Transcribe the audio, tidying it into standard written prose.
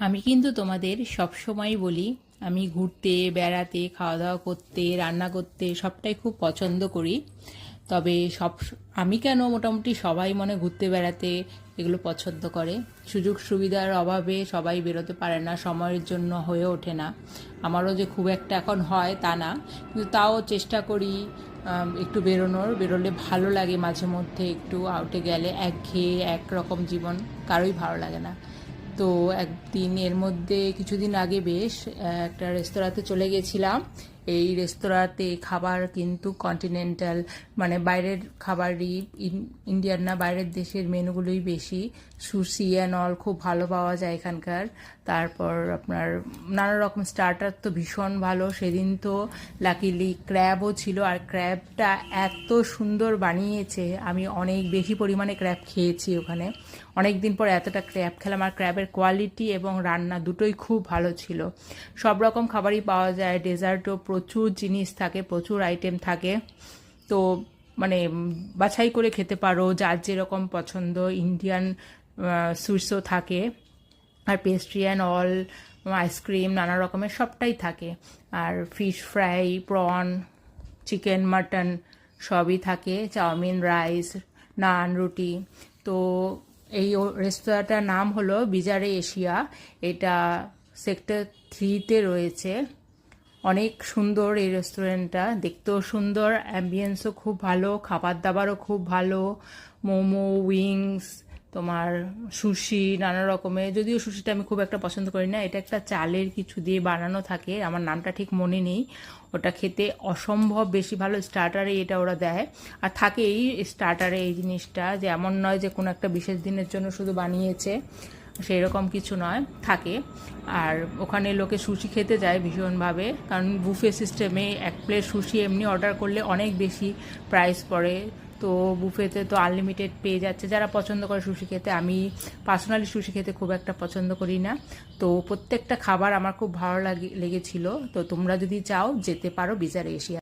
আমি কিন্তু তোমাদের সবসময় বলি আমি ঘুরতে বেড়াতে খাওয়া দাওয়া করতে রান্না করতে সবটাই খুব পছন্দ করি। তবে আমি কেন, মোটামুটি সবাই মনে ঘুরতে বেড়াতে এগুলো পছন্দ করে। সুযোগ সুবিধার অভাবে সবাই বেরোতে পারে না, সময়ের জন্য হয়ে ওঠে না। আমারও যে খুব একটা এখন হয় তা না, কিন্তু তাও চেষ্টা করি একটু বেরোলে ভালো লাগে। মাঝে মধ্যে একটু আউটে গেলে একঘেয়ে একরকম জীবন কারোই ভালো লাগে না। তো একদিন এর মধ্যে কিছুদিন আগে বেশ একটা রেস্তোরাঁতে চলে গেছিলাম। এই রেস্তোরাঁতে খাবার কিন্তু কন্টিনেন্টাল, মানে বাইরের খাবারই, ইন্ডিয়ান না, বাইরের দেশের মেনুগুলোই বেশি। সুশি অ্যান্ড অল খুব ভালো পাওয়া যায় এখানকার। তারপর আপনার নানা রকম স্টার্টার তো ভীষণ ভালো। সেদিন তো লাকিলি ক্র্যাবও ছিল, আর ক্র্যাবটা এত সুন্দর বানিয়েছে, আমি অনেক বেশি পরিমাণে ক্র্যাব খেয়েছি ওখানে। অনেক দিন পর এতটা ক্র্যাব খেলাম, আর ক্র্যাবের কোয়ালিটি এবং রান্না দুটোই খুব ভালো ছিল। সব রকম খাবারই পাওয়া যায়, ডেজার্টও প্রচুর জিনিস থাকে, প্রচুর আইটেম থাকে। তো মানে বাছাই করে খেতে পারো যার যেরকম পছন্দ। ইন্ডিয়ান সুইটসও থাকে, আর পেস্ট্রি অ্যান্ড অল, আইসক্রিম, নানা রকমের সবটাই থাকে। আর fish fry, prawn, chicken, mutton সবই থাকে, চাউমিন, রাইস, নান, রুটি। তো এই রেস্তোরাঁটার নাম হলো বিজারে এশিয়া। এটা সেক্টর 3-তে রয়েছে। অনেক সুন্দর এই রেস্টুরেন্টটা, দেখতেও সুন্দর, অ্যাম্বিয়েন্সও খুব ভালো, খাবার দাবারও খুব ভালো। মোমো, উইংস, তোমার সুশি, নানা রকমের। যদিও সুশিটা আমি খুব একটা পছন্দ করি না, এটা একটা চালের কিছু দিয়ে বানানো থাকে, আমার নামটা ঠিক মনে নেই। ওটা খেতে অসম্ভব বেশি ভালো। স্টার্টারে এটা ওরা দেয়, আর থাকে এই স্টার্টারে এই জিনিসটা, যে এমন নয় যে কোনো একটা বিশেষ দিনের জন্য শুধু বানিয়েছে, সেই রকম কিছু নয়, থাকে। আর ওখানে লোকে সুশি খেতে যায় ভীষণভাবে, কারণ বুফে সিস্টেমে এক প্লেট সুশি এমনি অর্ডার করলে অনেক বেশি প্রাইস পড়ে। তো বুফেতে তো আনলিমিটেড পেয়ে যাচ্ছে যারা পছন্দ করে সুশি খেতে। আমি পার্সোনালি সুশি খেতে খুব একটা পছন্দ করি না। তো প্রত্যেকটা খাবার আমার খুব ভালো লেগেছিল। তো তোমরা যদি চাও যেতে পারো বিজারে এশিয়া।